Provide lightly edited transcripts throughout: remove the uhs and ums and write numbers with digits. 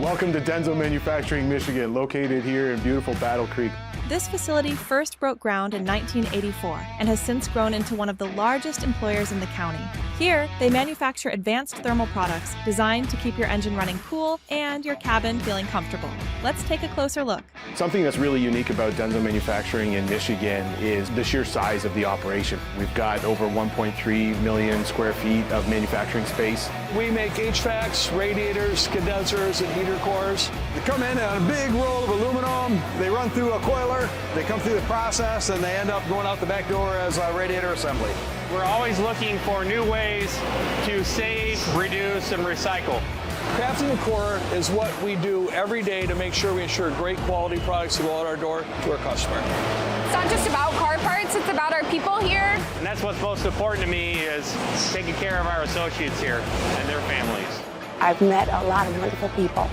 Welcome to DENSO Manufacturing, Michigan, located here in beautiful Battle Creek. This facility first broke ground in 1984 and has since grown into one of the largest employers in the county. Here, they manufacture advanced thermal products designed to keep your engine running cool and your cabin feeling comfortable. Let's take a closer look. Something that's really unique about DENSO Manufacturing in Michigan is the sheer size of the operation. We've got over 1.3 million square feet of manufacturing space. We make HVACs, radiators, condensers, and heater cores. They come in on a big roll of aluminum, they run through a coiler, they come through the process, and they end up going out the back door as a radiator assembly. We're always looking for new ways to save, reduce, and recycle. Crafting the core is what we do every day to make sure we ensure great quality products to go out our door to our customer. It's not just about car parts, it's about our people here. And that's what's most important to me is taking care of our associates here and their families. I've met a lot of wonderful people.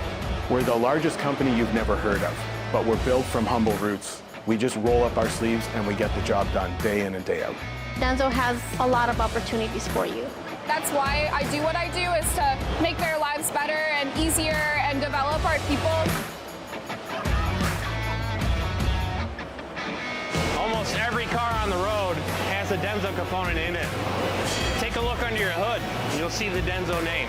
We're the largest company you've never heard of, but we're built from humble roots. We just roll up our sleeves and we get the job done day in and day out. DENSO has a lot of opportunities for you. That's why I do what I do, is to make their lives better and easier and develop our people. Almost every car on the road has a DENSO component in it. Take a look under your hood, you'll see the DENSO name.